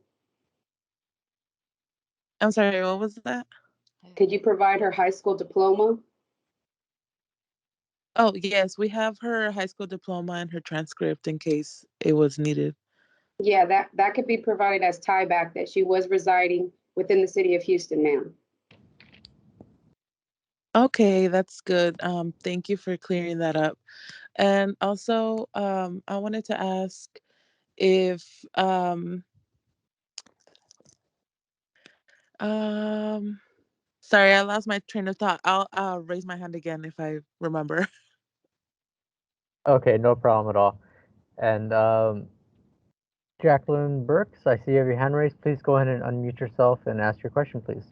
[SPEAKER 4] I'm sorry, what was that?
[SPEAKER 3] Could you provide her high school diploma?
[SPEAKER 4] Oh, yes, we have her high school diploma and her transcript in case it was needed.
[SPEAKER 3] Yeah, that could be provided as tie back that she was residing within the city of Houston, ma'am.
[SPEAKER 4] Okay, that's good. Thank you for clearing that up. And also, I wanted to ask if sorry, I lost my train of thought. I'll raise my hand again if I remember.
[SPEAKER 1] Okay, no problem at all. And Jacqueline Burks, I see you have your hand raised. Please go ahead and unmute yourself and ask your question, please.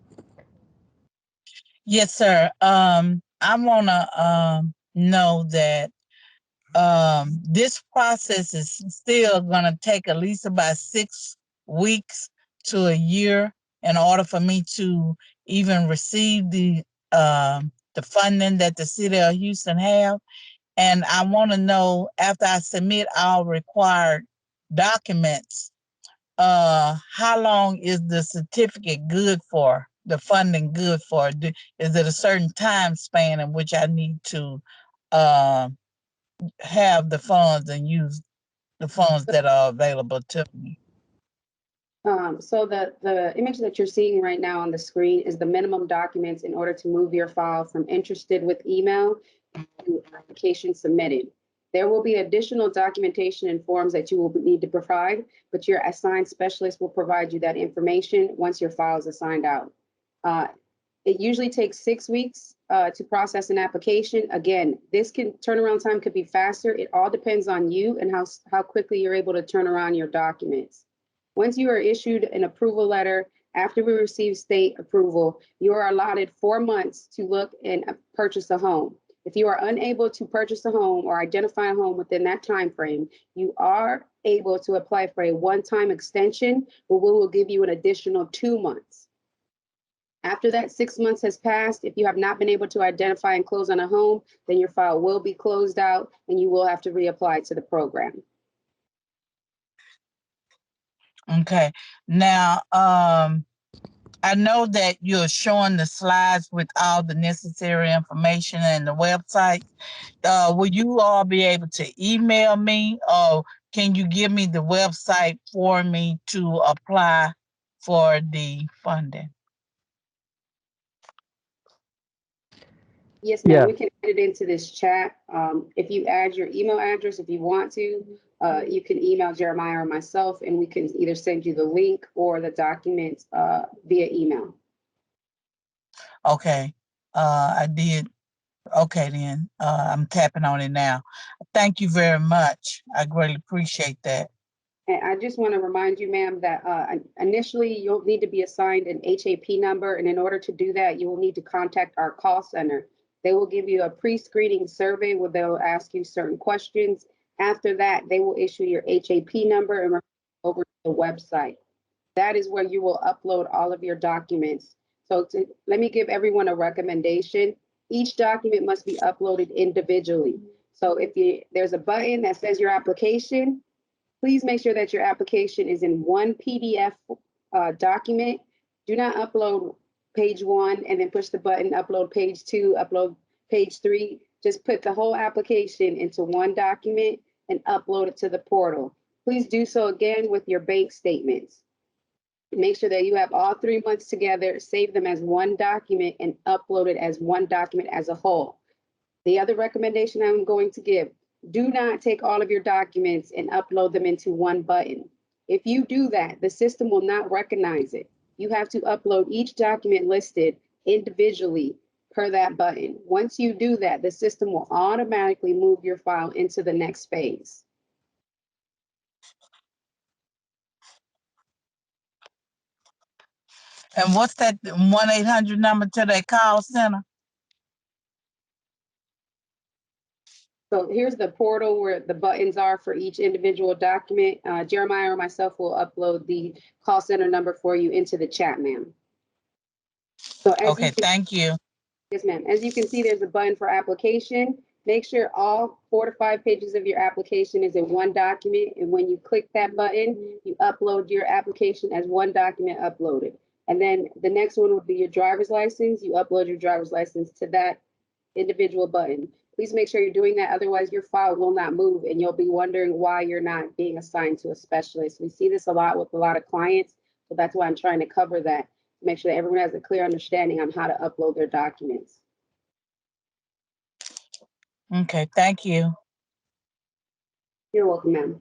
[SPEAKER 5] Yes, sir. I want to know that this process is still going to take at least about 6 weeks to a year in order for me to even receive the funding that the city of Houston have. And I want to know, after I submit all required documents, how long is the certificate good for, the funding good for? Is it a certain time span in which I need to have the funds and use the funds that are available to me?
[SPEAKER 3] So the image that you're seeing right now on the screen is the minimum documents in order to move your file from interested with email to application submitted. There will be additional documentation and forms that you will need to provide, but your assigned specialist will provide you that information once your file is assigned out. It usually takes 6 weeks to process an application. Again, this turnaround time could be faster. It all depends on you and how quickly you're able to turn around your documents. Once you are issued an approval letter, after we receive state approval, you are allotted 4 months to look and purchase a home. If you are unable to purchase a home or identify a home within that time frame, you are able to apply for a one-time extension, where we will give you an additional 2 months. After that 6 months has passed, if you have not been able to identify and close on a home, then your file will be closed out and you will have to reapply to the program.
[SPEAKER 5] Okay. Now, I know that you're showing the slides with all the necessary information and the website. Will you all be able to email me, or can you give me the website for me to apply for the funding?
[SPEAKER 3] Yes, ma'am.
[SPEAKER 1] Yeah.
[SPEAKER 3] We can add it into this chat. If you add your email address, if you want to, you can email Jeremiah or myself, and we can either send you the link or the documents via email.
[SPEAKER 5] Okay. I did. Okay, then. I'm tapping on it now. Thank you very much. I greatly appreciate that.
[SPEAKER 3] And I just want to remind you, ma'am, that initially you'll need to be assigned an HAP number. And in order to do that, you will need to contact our call center. They will give you a pre-screening survey where they'll ask you certain questions. After that, they will issue your HAP number and over to the website. That is where you will upload all of your documents. So let me give everyone a recommendation. Each document must be uploaded individually. So if there's a button that says your application, please make sure that your application is in one PDF document. Do not upload page 1 and then push the button, upload page 2, upload page 3. Just put the whole application into one document and upload it to the portal. Please do so again with your bank statements. Make sure that you have all 3 months together, save them as one document, and upload it as one document as a whole. The other recommendation I'm going to give, do not take all of your documents and upload them into one button. If you do that, the system will not recognize it. You have to upload each document listed individually per that button. Once you do that, the system will automatically move your file into the next phase.
[SPEAKER 5] And what's that 1-800 number to their call center?
[SPEAKER 3] So here's the portal where the buttons are for each individual document. Jeremiah or myself will upload the call center number for you into the chat, ma'am. So
[SPEAKER 5] Okay, thank you.
[SPEAKER 3] Yes, ma'am. As you can see, there's a button for application. Make sure all 4 to 5 pages of your application is in one document. And when you click that button, you upload your application as one document uploaded. And then the next one would be your driver's license. You upload your driver's license to that individual button. Please make sure you're doing that. Otherwise, your file will not move and you'll be wondering why you're not being assigned to a specialist. We see this a lot with a lot of clients. So that's why I'm trying to cover that. Make sure that everyone has a clear understanding on how to upload their documents.
[SPEAKER 5] Okay, thank you.
[SPEAKER 3] You're welcome, ma'am.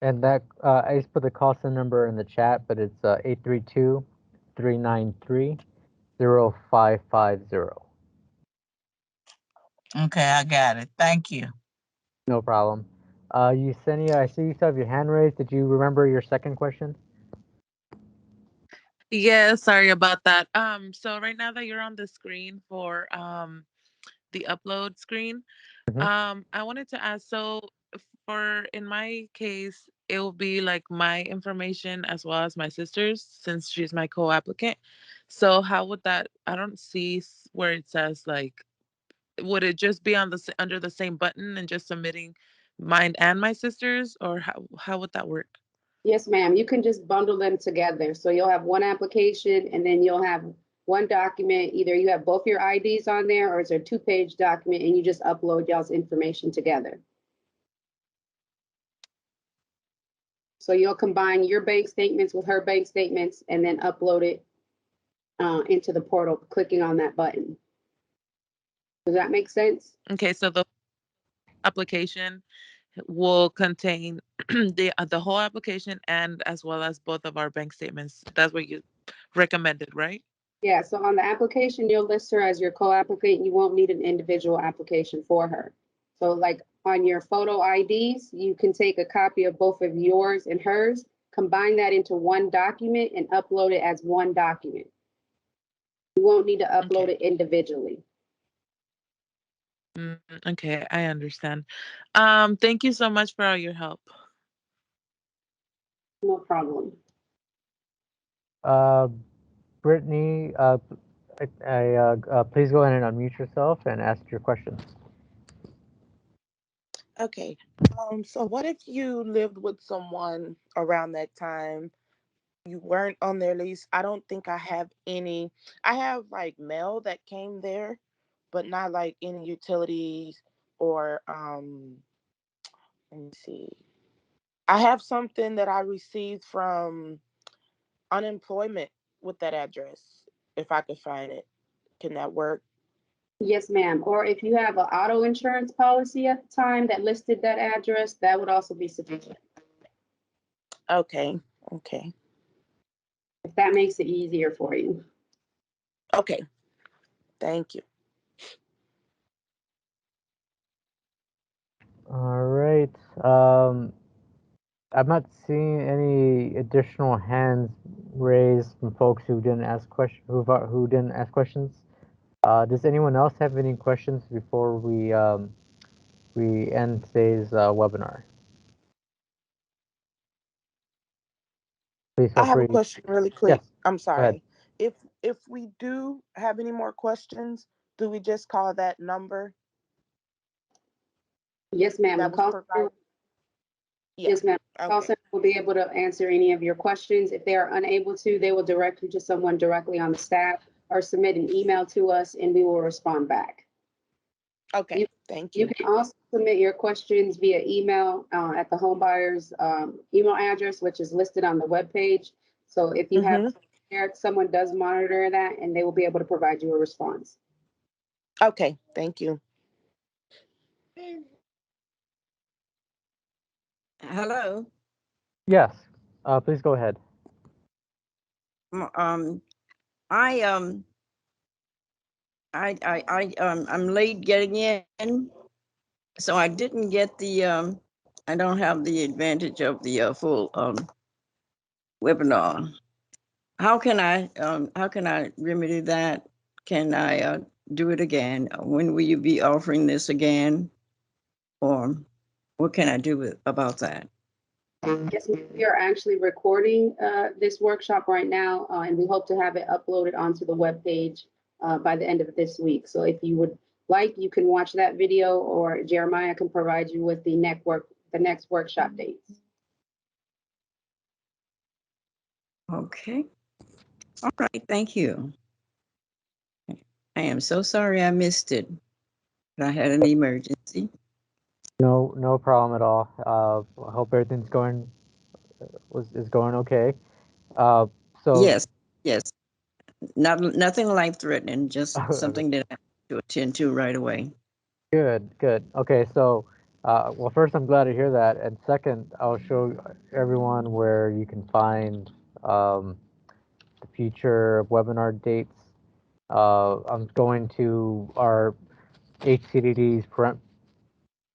[SPEAKER 1] And that I just put the call center number in the chat, but it's 832-393-0550.
[SPEAKER 5] Okay, I got it. Thank you.
[SPEAKER 1] No problem. Yesenia, I see you still have your hand raised. Did you remember your second question?
[SPEAKER 4] Yeah, sorry about that. So right now that you're on the screen for the upload screen, I wanted to ask, so in my case, it will be like my information as well as my sister's, since she's my co-applicant. So how would that, I don't see where it says like, would it just be on under the same button and just submitting mine and my sister's, or how would that work?
[SPEAKER 3] Yes, ma'am. You can just bundle them together. So you'll have one application and then you'll have one document. Either you have both your IDs on there or it's a 2-page document and you just upload y'all's information together. So you'll combine your bank statements with her bank statements and then upload it into the portal, clicking on that button. Does that make sense?
[SPEAKER 4] Okay, so the application will contain the whole application and as well as both of our bank statements. That's what you recommended, right?
[SPEAKER 3] Yeah, so on the application, you'll list her as your co-applicant. You won't need an individual application for her. So like on your photo IDs, you can take a copy of both of yours and hers, combine that into one document and upload it as one document. You won't need to upload it individually.
[SPEAKER 4] Okay, I understand. Thank you so much for all your help.
[SPEAKER 3] No problem.
[SPEAKER 1] Brittany, please go ahead and unmute yourself and ask your questions.
[SPEAKER 6] Okay. So what if you lived with someone around that time? You weren't on their lease. I don't think I have any. I have like mail that came there, but not like any utilities or let me see. I have something that I received from unemployment with that address. If I could find it. Can that work?
[SPEAKER 3] Yes, ma'am. Or if you have an auto insurance policy at the time that listed that address, that would also be sufficient.
[SPEAKER 6] Okay. Okay.
[SPEAKER 3] If that makes it easier for you.
[SPEAKER 6] Okay. Thank you.
[SPEAKER 1] All right. I'm not seeing any additional hands raised from folks who didn't ask who didn't ask questions. Does anyone else have any questions before we end today's webinar? Please feel
[SPEAKER 6] I have
[SPEAKER 1] free.
[SPEAKER 6] a question really quick.
[SPEAKER 1] Yes,
[SPEAKER 6] I'm
[SPEAKER 1] go ahead.
[SPEAKER 6] sorry. If we do have any more questions, do we just call that number
[SPEAKER 3] Yes, ma'am.
[SPEAKER 6] that was provided? Yeah.
[SPEAKER 3] Yes, ma'am. Call
[SPEAKER 6] Okay.
[SPEAKER 3] center will be able to answer any of your questions. If they are unable to, they will direct you to someone directly on the staff or submit an email to us and we will respond back.
[SPEAKER 6] Okay. Thank
[SPEAKER 3] You
[SPEAKER 6] you.
[SPEAKER 3] can also submit your questions via email at the Homebuyers email address, which is listed on the webpage. So if you have someone does monitor that and they will be able to provide you a response.
[SPEAKER 6] Okay. Thank you.
[SPEAKER 7] Hello.
[SPEAKER 1] Yes, please go ahead.
[SPEAKER 7] I'm late getting in, so I didn't get the I don't have the advantage of the full webinar. How can I remedy that? Can I do it again? When will you be offering this again? Or what can I do about that?
[SPEAKER 3] Yes, we are actually recording this workshop right now, and we hope to have it uploaded onto the webpage by the end of this week. So if you would like, you can watch that video, or Jeremiah can provide you with the next workshop dates.
[SPEAKER 7] Okay. All right. Thank you. I am so sorry I missed it, but I had an emergency.
[SPEAKER 1] No problem at all. I hope everything's is going okay. So
[SPEAKER 7] Yes. Nothing life threatening, just something that I have to attend to right away.
[SPEAKER 1] Good. Okay, so well, first, I'm glad to hear that, and second, I'll show everyone where you can find the future webinar dates. I'm going to our HCDD's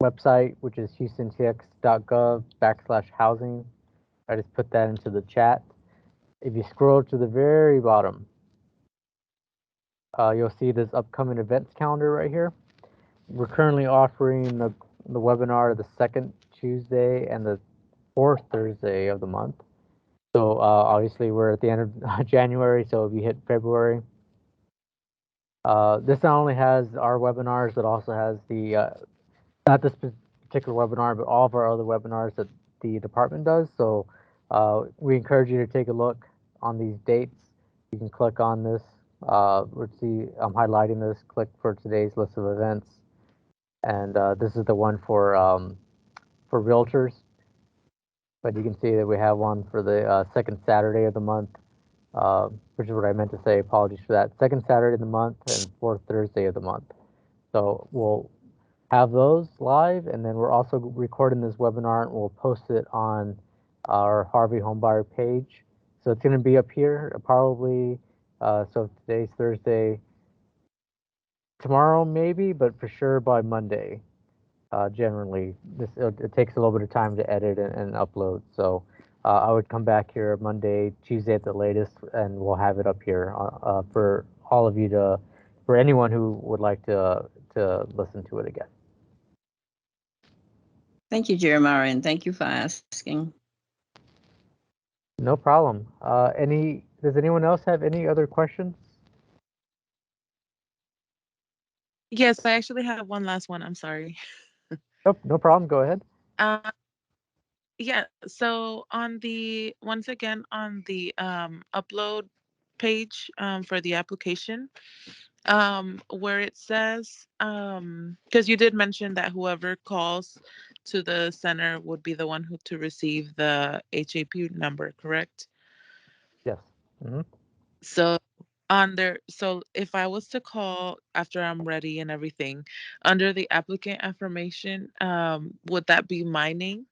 [SPEAKER 1] website, which is houstontx.gov/housing. I just put that into the chat. If you scroll to the very bottom, you'll see this upcoming events calendar right here. we're currently offering the webinar the second Tuesday and the fourth Thursday of the month. So obviously we're at the end of January, so if you hit February, this not only has our webinars, but also has the not this particular webinar, but all of our other webinars that the department does. So we encourage you to take a look on these dates. You can click on this. Let's see, I'm highlighting this. Click for today's list of events, and this is the one for realtors. But you can see that we have one for the second Saturday of the month, which is what I meant to say. Apologies for that. Second Saturday of the month and fourth Thursday of the month. So we'll have those live, and then we're also recording this webinar and we'll post it on our Harvey Homebuyer page. So it's going to be up here probably. So today's Thursday, tomorrow maybe, but for sure by Monday. Generally, it takes a little bit of time to edit and upload. So I would come back here Monday, Tuesday at the latest, and we'll have it up here for all of you for anyone who would like to listen to it again.
[SPEAKER 7] Thank you, Jeremiah, and thank you for asking.
[SPEAKER 1] No problem. Does anyone else have any other questions?
[SPEAKER 4] Yes, I actually have one last one. I'm sorry.
[SPEAKER 1] Nope, no problem. Go ahead.
[SPEAKER 4] Yeah, so once again on the upload page for the application, where it says, because you did mention that whoever calls to the center would be the one who to receive the HAP number, correct?
[SPEAKER 1] Yes. Mm-hmm.
[SPEAKER 4] So so if I was to call after I'm ready and everything, under the applicant information, would that be my name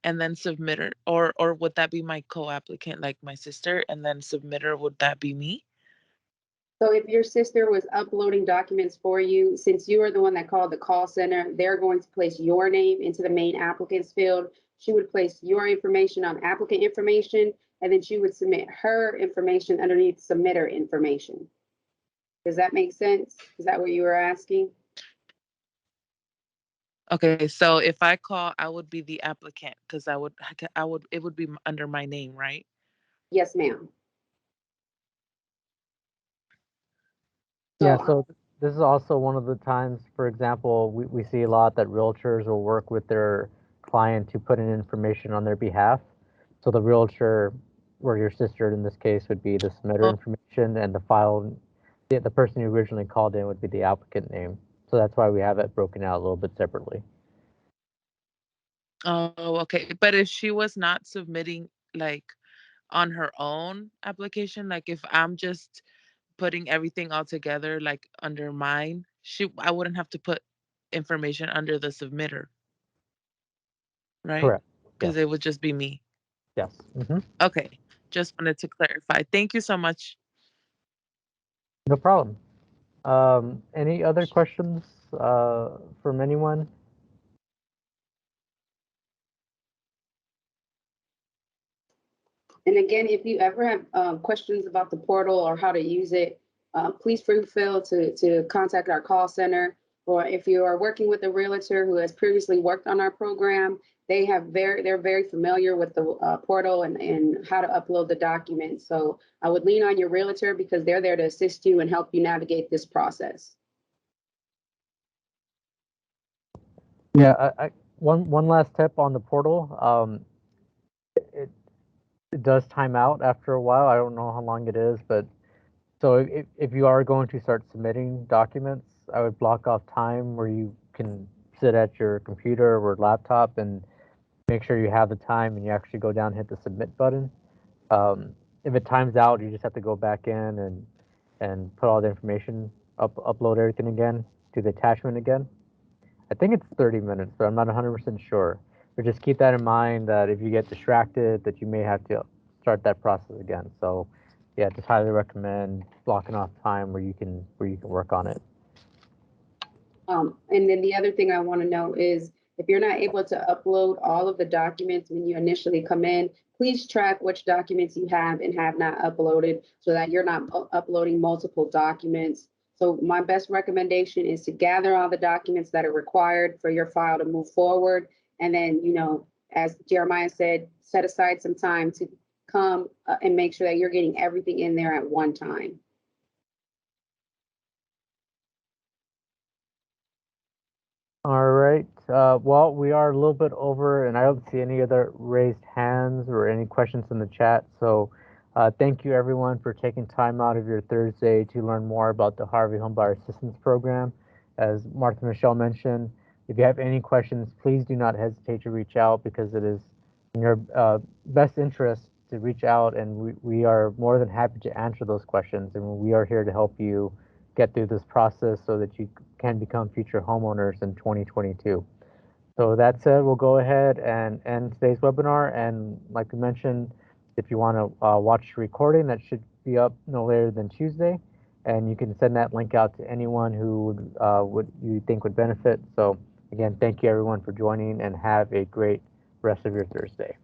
[SPEAKER 4] and then submitter, or would that be my co-applicant, like my sister, and then submitter, would that be me?
[SPEAKER 3] So if your sister was uploading documents for you, since you are the one that called the call center, they're going to place your name into the main applicants field. She would place your information on applicant information, and then she would submit her information underneath submitter information. Does that make sense? Is that what you were asking?
[SPEAKER 4] Okay, so if I call, I would be the applicant because it would be under my name, right?
[SPEAKER 3] Yes, ma'am.
[SPEAKER 1] Yeah, so this is also one of the times, for example, we see a lot that realtors will work with their client to put in information on their behalf. So the realtor, or your sister in this case, would be the submitter information, and the file, the person who originally called in would be the applicant name. So that's why we have it broken out a little bit separately.
[SPEAKER 4] Oh, okay. But if she was not submitting like on her own application, like if I'm just putting everything all together like under mine, I wouldn't have to put information under the submitter, right?
[SPEAKER 1] Correct.
[SPEAKER 4] Because
[SPEAKER 1] Yes.
[SPEAKER 4] it would just be me.
[SPEAKER 1] Yes. Mm-hmm.
[SPEAKER 4] Okay. Just wanted to clarify. Thank you so much.
[SPEAKER 1] No problem. Any other questions from anyone?
[SPEAKER 3] And again, if you ever have questions about the portal or how to use it, please feel to contact our call center. Or if you are working with a realtor who has previously worked on our program, they're very familiar with the portal and how to upload the documents. So I would lean on your realtor because they're there to assist you and help you navigate this process.
[SPEAKER 1] Yeah, one last tip on the portal. It does time out after a while. I don't know how long it is, but so if you are going to start submitting documents, I would block off time where you can sit at your computer or laptop and make sure you have the time and you actually go down and hit the submit button. If it times out, you just have to go back in and put all the information, upload everything again, do the attachment again. I think it's 30 minutes, but I'm not 100% sure. But just keep that in mind that if you get distracted, that you may have to start that process again. So, yeah, just highly recommend blocking off time where you can work on it.
[SPEAKER 3] And then the other thing I want to know is if you're not able to upload all of the documents when you initially come in, please track which documents you have and have not uploaded so that you're not uploading multiple documents. So my best recommendation is to gather all the documents that are required for your file to move forward. And then, you know, as Jeremiah said, set aside some time to come and make sure that you're getting everything in there at one time.
[SPEAKER 1] All right. Well, we are a little bit over, and I don't see any other raised hands or any questions in the chat. So thank you, everyone, for taking time out of your Thursday to learn more about the Harvey Homebuyer Assistance Program. As Martha Michelle mentioned, if you have any questions, please do not hesitate to reach out, because it is in your best interest to reach out, and we are more than happy to answer those questions. And we are here to help you get through this process so that you can become future homeowners in 2022. So that said, we'll go ahead and end today's webinar. And like we mentioned, if you want to watch the recording, that should be up no later than Tuesday. And you can send that link out to anyone who would you think would benefit. So again, thank you everyone for joining, and have a great rest of your Thursday.